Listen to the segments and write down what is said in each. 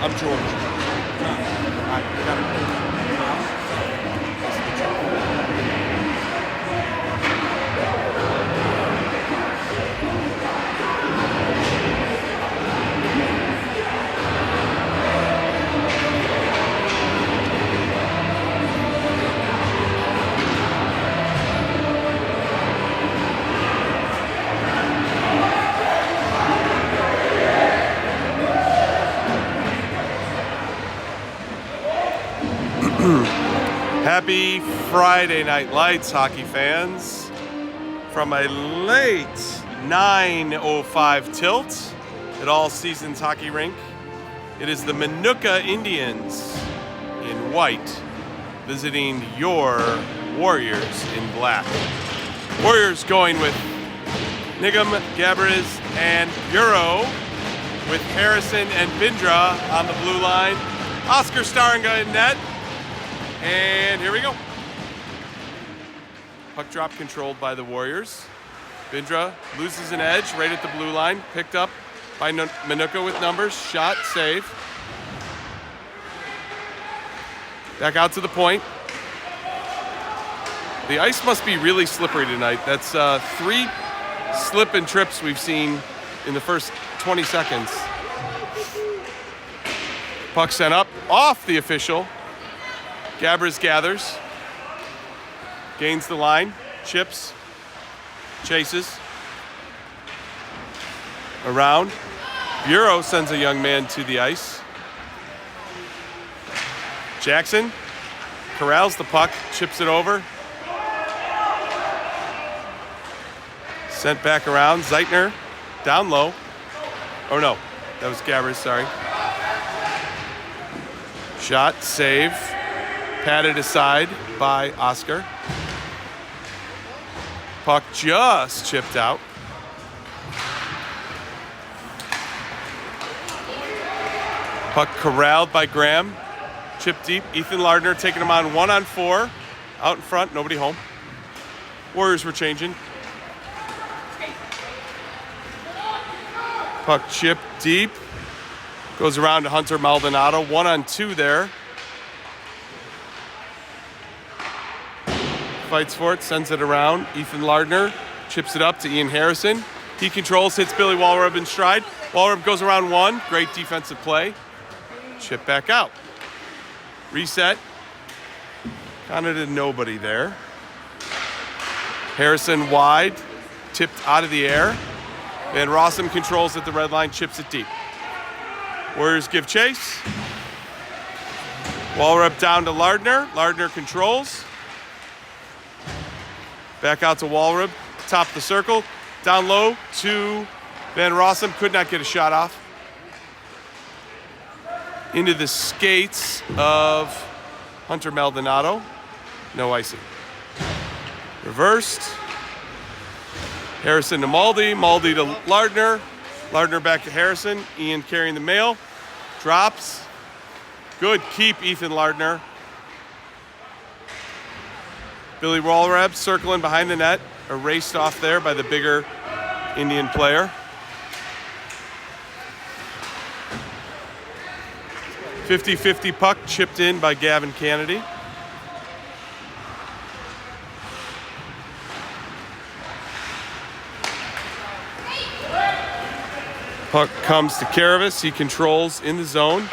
I'm George. I got it. Happy Friday Night Lights, hockey fans. From a late 9:05 tilt at All Seasons Hockey Rink, it is the Minooka Indians in white visiting your Warriors in black. Warriors going with Nigam, Gabriz, and Bureau, with Harrison and Bindra on the blue line. Oscar Staringa in net. And here we go. Puck drop controlled by the Warriors. Bindra loses an edge right at the blue line. Picked up by Minooka with numbers. Shot, save. Back out to the point. The ice must be really slippery tonight. That's 3 slip and trips we've seen in the first 20 seconds. Puck sent up off the official. Gabriz gathers, gains the line, chips, chases, around. Bureau sends a young man to the ice. Jackson corrals the puck, chips it over. Sent back around. Zeitner down low. Oh no, that was Gabriz, sorry. Shot, save. Patted aside by Oscar. Puck just chipped out. Puck corralled by Graham. Chip deep. Ethan Lardner taking him on 1-on-4. Out in front, nobody home. Warriors were changing. Puck chip deep. Goes around to Hunter Maldonado. 1-on-2 there. Fights for it, sends it around. Ethan Lardner chips it up to Ian Harrison. He controls, hits Billy Walrub in stride. Walrub goes around 1. Great defensive play. Chip back out. Reset. Kind of to nobody there. Harrison wide. Tipped out of the air. Van Rossum controls at the red line, chips it deep. Warriors give chase. Walrub down to Lardner. Lardner controls. Back out to Walrub, top the circle, down low to Van Rossum, could not get a shot off. Into the skates of Hunter Maldonado, no icing. Reversed, Harrison to Maldi, Maldi to Lardner, Lardner back to Harrison, Ian carrying the mail, drops, good keep Ethan Lardner. Billy Walrab circling behind the net, erased off there by the bigger Indian player. 50-50 puck chipped in by Gavin Kennedy. Puck comes to Karavis. He controls in the zone.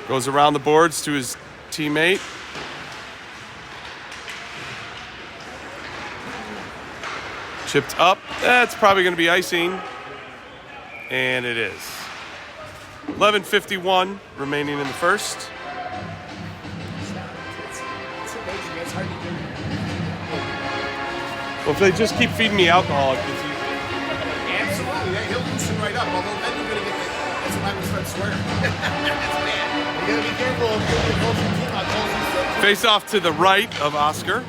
Goes around the boards to his teammate. Chipped up. That's probably going to be icing. And it is. 11:51 remaining in the first. It's amazing. It's hard to do. Well, if they just keep feeding me alcohol, it's easy. Absolutely. Yeah, he'll loosen right up. Although then you're going to get the... That's when I would start swearing. That's bad. You got to be careful of getting your team on goals. Face off to the right of Oscar.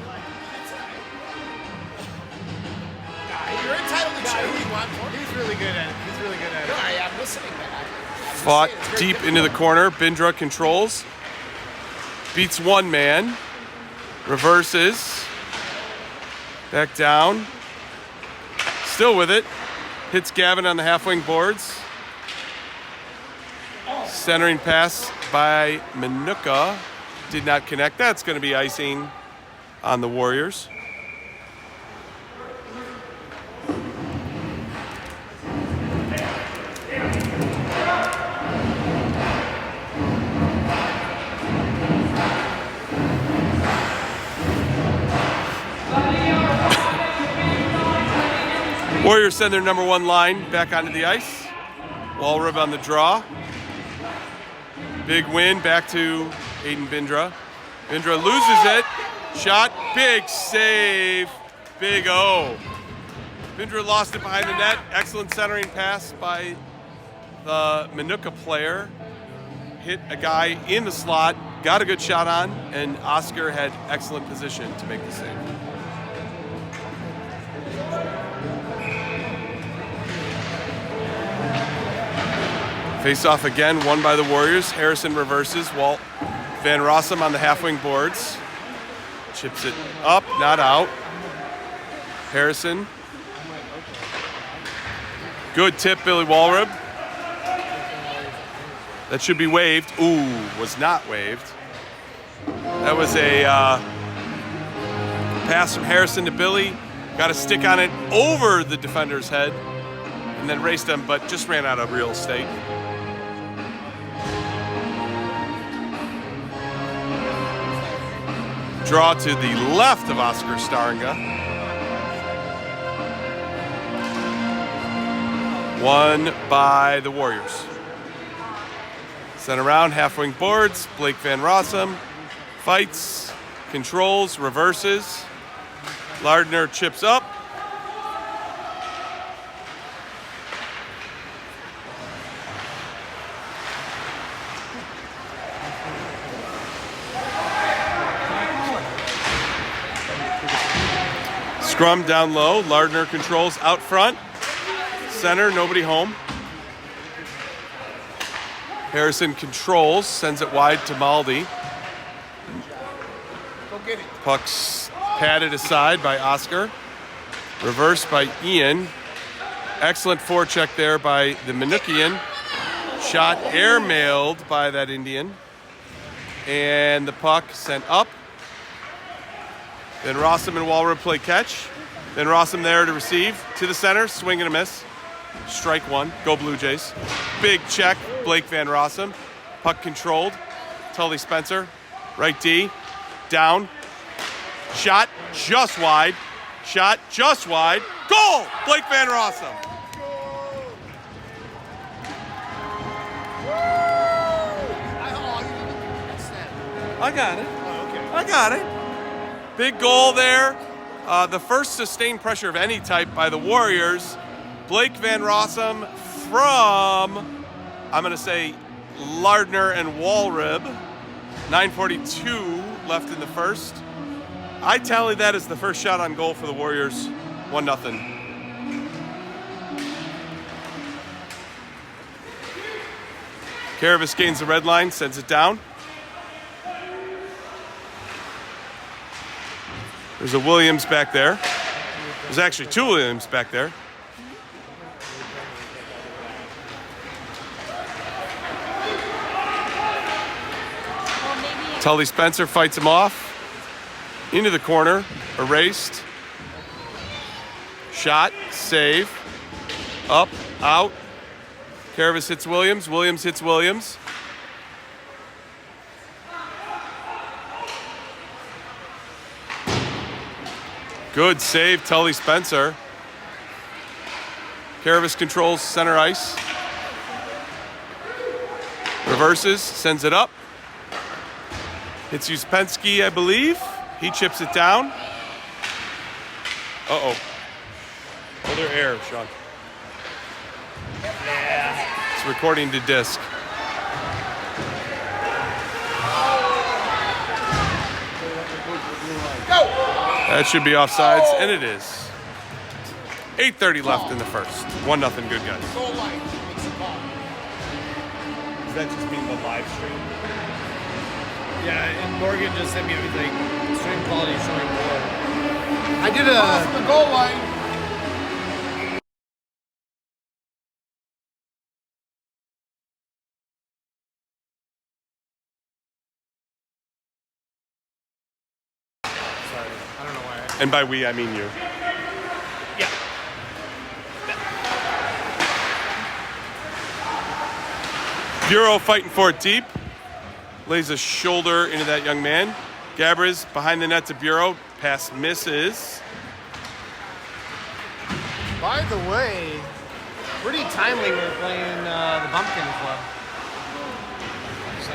You're entitled to cheer who you want for. He's really good at it. He's really good at it. No, I'm listening, man. Fought deep into the corner. Bindra controls. Beats one man. Reverses. Back down. Still with it. Hits Gavin on the half-wing boards. Centering pass by Minooka did not connect. That's going to be icing on the Warriors. Warriors send their number 1 line back onto the ice. Walrib on the draw. Big win back to Aiden Bindra. Bindra loses it. Shot, big save, big O. Bindra lost it behind the net. Excellent centering pass by the Minooka player. Hit a guy in the slot, got a good shot on, and Oscar had excellent position to make the save. Face off again, won by the Warriors. Harrison reverses. Walt Van Rossum on the half-wing boards. Chips it up, not out. Harrison. Good tip, Billy Walrib. That should be waived. Ooh, was not waived. That was a pass from Harrison to Billy. Got a stick on it over the defender's head and then raced him, but just ran out of real estate. Draw to the left of Oscar Staringa. Won by the Warriors. Sent around, half-wing boards. Blake Van Rossum fights, controls, reverses. Lardner chips up. Scrum down low. Lardner controls out front. Center, nobody home. Harrison controls, sends it wide to Maldi. Go get it. Puck's padded aside by Oscar. Reversed by Ian. Excellent forecheck there by the Minookian. Shot airmailed by that Indian. And the puck sent up. Then Rossum and Walrib play catch. Then Rossum there to receive. To the center, swing and a miss. Strike 1, go Blue Jays. Big check, Blake Van Rossum. Puck controlled. Tully Spencer, right D, down. Shot just wide. Shot just wide. Goal! Blake Van Rossum. I got it. Oh, okay. I got it. Big goal there. The first sustained pressure of any type by the Warriors. Blake Van Rossum from, I'm going to say, Lardner and Walrib. 9:42 left in the first. I tally that as the first shot on goal for the Warriors. 1-0. Karavis gains the red line, sends it down. There's a Williams back there. There's actually 2 Williams back there. Tully Spencer fights him off. Into the corner. Erased. Shot. Save. Up. Out. Karavis hits Williams. Williams hits Williams. Good save, Tully Spencer. Karavis controls center ice. Reverses, sends it up. Hits Uspensky, I believe. He chips it down. Uh-oh. Other air, Sean. Yeah. It's recording to disc. That should be offsides, and it is. 8:30 left in the first. 1-0, good guys. Goal line. Makes a call. Does that just mean the live stream? Yeah, and Morgan just sent me everything. Stream quality showing more. I did the goal line. And by we, I mean you. Yeah. Bureau fighting for it deep. Lays a shoulder into that young man. Gabbers behind the net to Bureau. Pass misses. By the way, pretty timely we're playing the Bumpkin Club. So.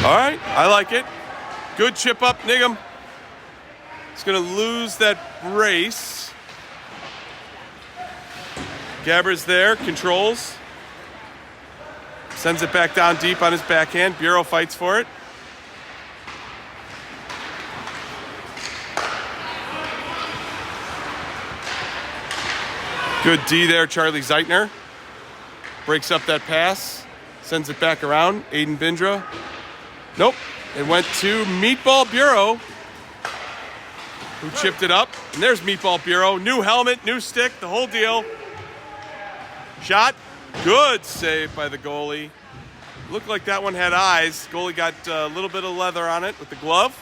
All right, I like it. Good chip up, Nigham. He's going to lose that race. Gabbers there, controls. Sends it back down deep on his backhand. Bureau fights for it. Good D there, Charlie Zeitner. Breaks up that pass. Sends it back around. Aiden Bindra. Nope. It went to Meatball Bureau, who chipped it up. And there's Meatball Bureau. New helmet, new stick, the whole deal. Shot. Good save by the goalie. Looked like that one had eyes. Goalie got a little bit of leather on it with the glove.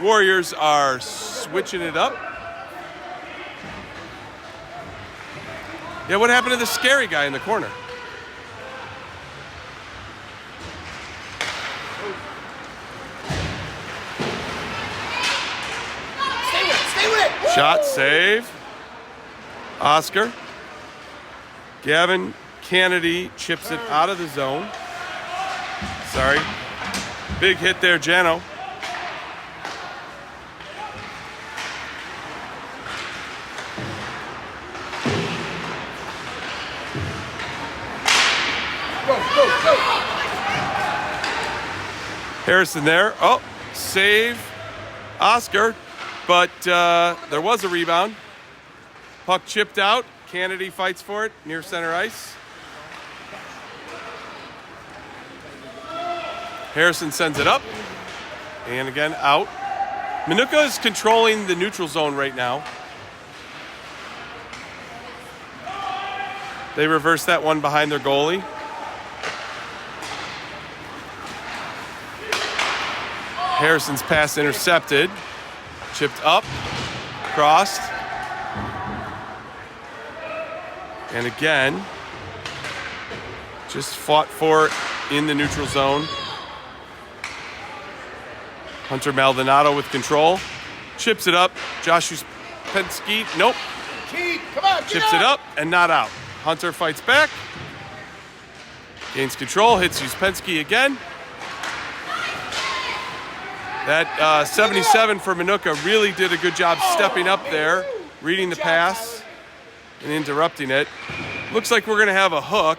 Warriors are switching it up. Yeah, what happened to the scary guy in the corner? Stay with it. Shot, save. Oscar. Gavin Kennedy chips it out of the zone. Sorry. Big hit there, Jano. Go. Harrison there. Oh, save. Oscar. But there was a rebound. Puck chipped out. Kennedy fights for it near center ice. Harrison sends it up. And again, out. Minooka is controlling the neutral zone right now. They reverse that one behind their goalie. Harrison's pass intercepted. Chipped up. Crossed. And again, just fought for in the neutral zone. Hunter Maldonado with control. Chips it up. Josh Uspensky, nope. Come on, Chips it up and not out. Hunter fights back. Gains control, hits Uspensky again. That 77 for Minooka really did a good job stepping up there, reading the pass and interrupting it. Looks like we're going to have a hook.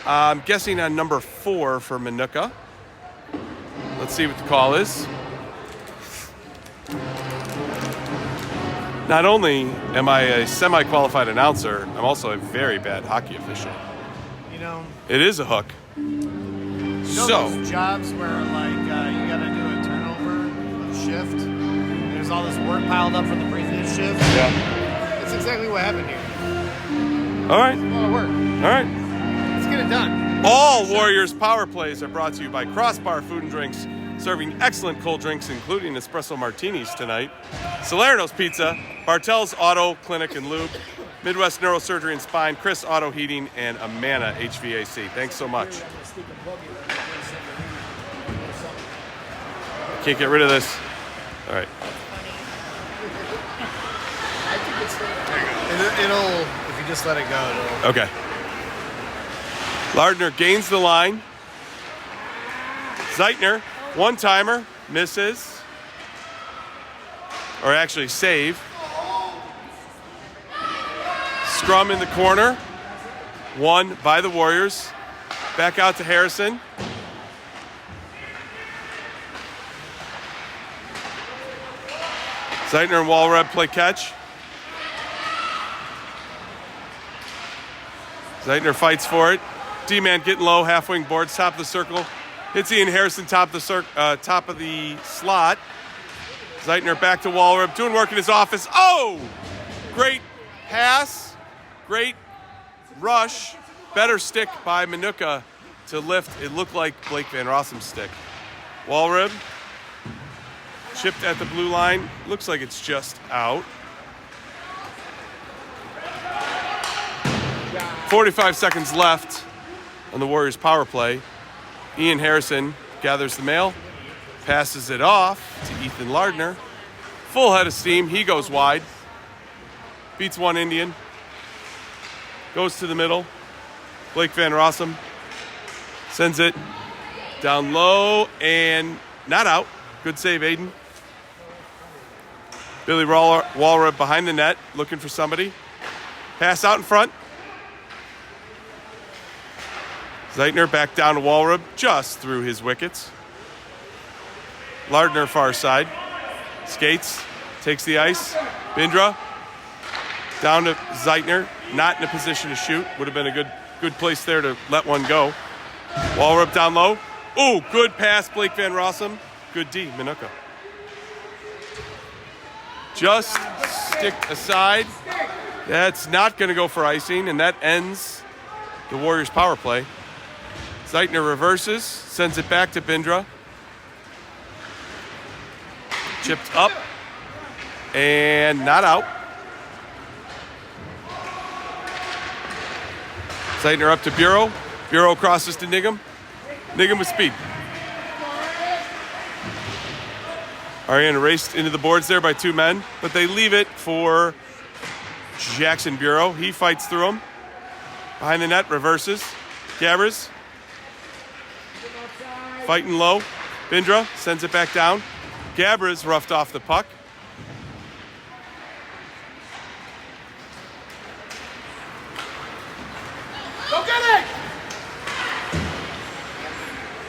I'm guessing on number 4 for Minooka. Let's see what the call is. Not only am I a semi-qualified announcer, I'm also a very bad hockey official. You know, It is a hook. those jobs where like you got to do a turnover of shift. There's all this work piled up from the previous shift. Yeah. That's exactly what happened here. All right. A lot of work. All right. Let's get it done. All Warriors power plays are brought to you by Crossbar Food and Drinks, serving excellent cold drinks, including espresso martinis tonight. Salerno's Pizza, Bartell's Auto Clinic and Lube, Midwest Neurosurgery and Spine, Chris Auto Heating, and Amana HVAC. Thanks so much. Can't get rid of this. All right. It'll, if you just let it go, it'll. Okay. Lardner gains the line. Zeitner, one-timer, misses. Or actually, save. Scrum in the corner. Won by the Warriors. Back out to Harrison. Zeitner and Walreb play catch. Zeitner fights for it. D-man getting low, half-wing boards, top of the circle. Hits Ian Harrison, top of the slot. Zeitner back to Walreb, doing work in his office. Oh! Great pass, great rush. Better stick by Minooka to lift. It looked like Blake Van Rossum's stick. Walreb Chipped at the blue line. Looks like it's just out. 45 seconds left on the Warriors power play. Ian Harrison gathers the mail, passes it off to Ethan Lardner. Full head of steam. He goes wide. Beats one Indian. Goes to the middle. Blake Van Rossum sends it down low and not out. Good save, Aiden. Billy Walrub behind the net, looking for somebody. Pass out in front. Zeitner back down to Walrub, just through his wickets. Lardner far side. Skates, takes the ice. Bindra down to Zeitner, not in a position to shoot. Would have been a good place there to let one go. Walrub down low. Ooh, good pass, Blake Van Rossum. Good D, Minooka. Just stick aside. That's not going to go for icing, and that ends the Warriors' power play. Zeitner reverses, sends it back to Bindra. Chipped up, and not out. Zeitner up to Bureau. Bureau crosses to Niggum. Niggum with speed. Ariana raced into the boards there by two men, but they leave it for Jackson Bureau. He fights through them. Behind the net, reverses. Gabbers. Fighting low. Bindra sends it back down. Gabbers roughed off the puck. Go get it!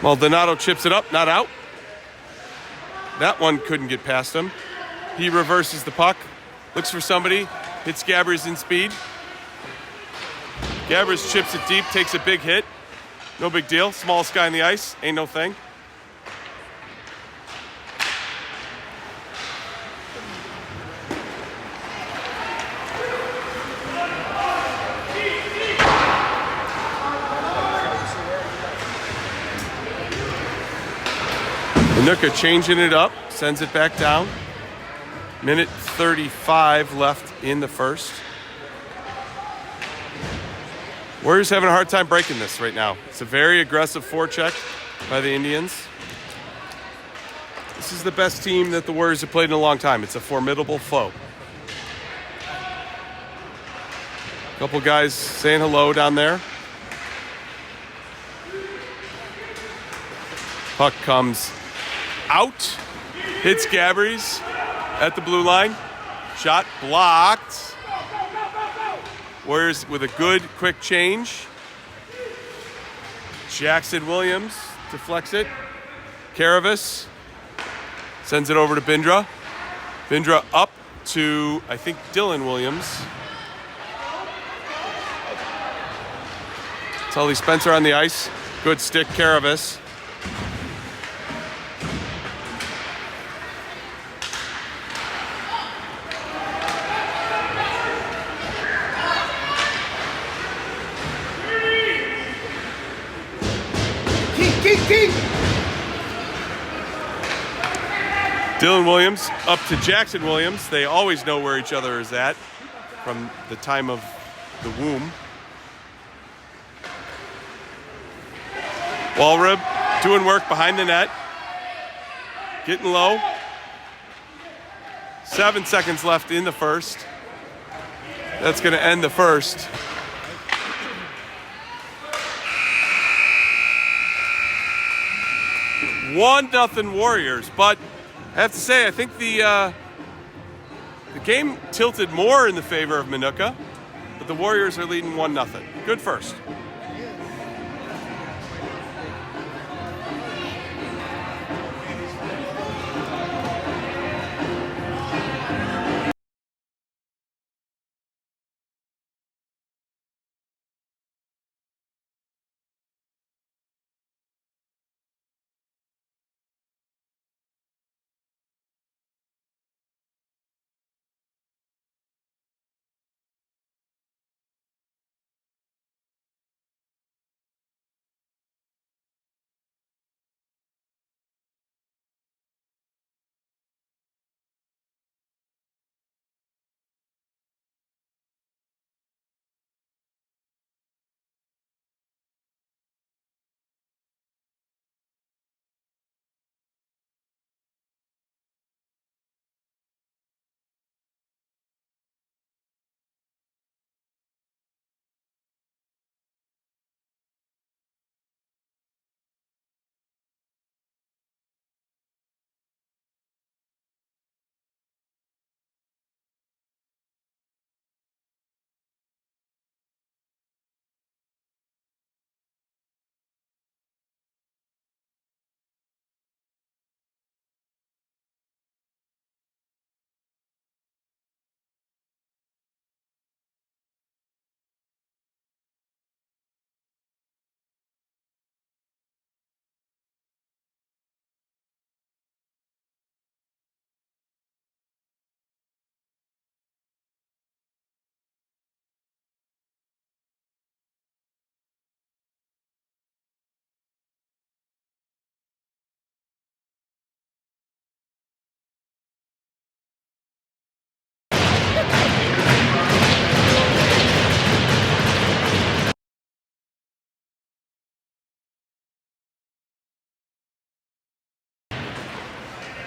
Maldonado chips it up, not out. That one couldn't get past him. He reverses the puck, looks for somebody, hits Gabbers in speed. Gabbers chips it deep, takes a big hit. No big deal. Smallest guy on the ice, ain't no thing. Minooka changing it up, sends it back down. Minute 35 left in the first. Warriors having a hard time breaking this right now. It's a very aggressive forecheck by the Indians. This is the best team that the Warriors have played in a long time. It's a formidable foe. A couple guys saying hello down there. Puck comes out, hits Gabbers at the blue line. Shot blocked. Warriors with a good, quick change. Jackson Williams deflects it. Karavis sends it over to Bindra. Bindra up to, I think, Dylan Williams. Tully Spencer on the ice. Good stick, Karavis. Keep. Dylan Williams up to Jackson Williams. They always know where each other is at from the time of the womb. Walrub doing work behind the net. Getting low. 7 seconds left in the first. That's going to end the first. One nothing Warriors, but I have to say I think the game tilted more in the favor of Minooka, but the Warriors are leading 1-0. Good first.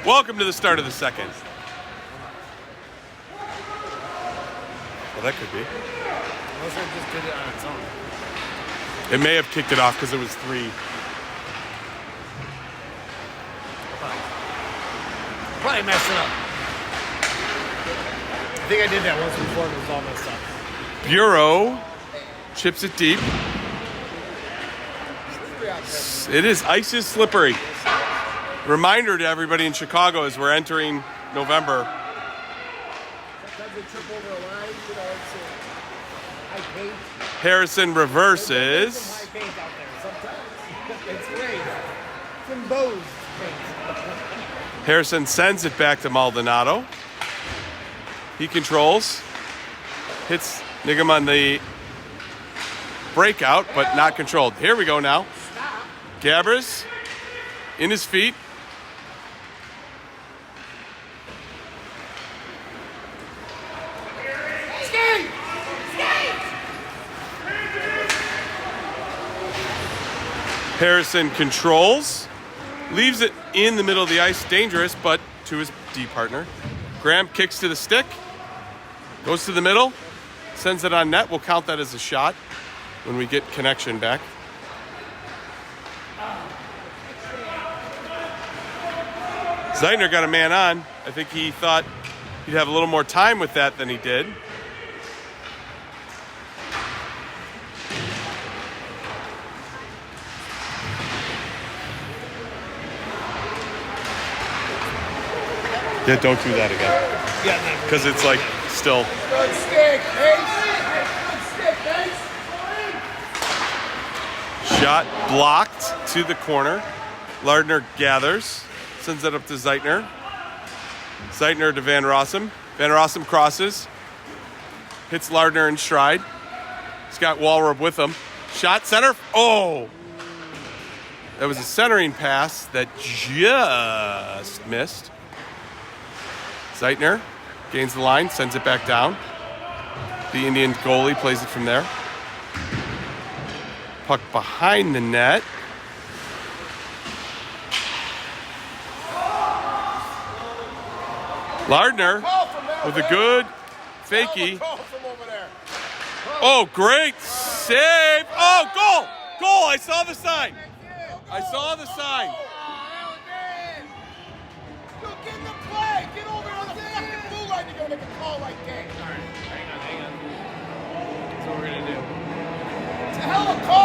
Welcome to the start of the second. Well, that could be. Unless I just did it on its own. It may have kicked it off because it was 3. Probably messed it up. I think I did that once before and it was all messed up. Bureau chips it deep. It is ice is slippery. Reminder to everybody in Chicago as we're entering November. Sometimes they trip over a line, you know, it's high paint. Harrison reverses. Some high paint out there sometimes. It's great. It's embossed paint. Harrison sends it back to Maldonado. He controls. Hits Nigam on the breakout, but not controlled. Here we go now. Gabbers in his feet. Harrison controls. Leaves it in the middle of the ice. Dangerous, but to his D partner. Graham kicks to the stick. Goes to the middle. Sends it on net. We'll count that as a shot when we get connection back. Zeitner got a man on. I think he thought he'd have a little more time with that than he did. Yeah, don't do that again. Because it's like still. Good stick, Ace. Good stick, Ace. Shot blocked to the corner. Lardner gathers. Sends it up to Zeitner. Zeitner to Van Rossum. Van Rossum crosses. Hits Lardner in stride. He's got Walrup with him. Shot center. Oh! That was a centering pass that just missed. Zeitner gains the line, sends it back down. The Indian goalie plays it from there. Puck behind the net. Lardner with a good fakie. Oh, great save. Oh, goal. Goal. I saw the sign. I saw the sign. That's what we're gonna do. It's a hell of a call.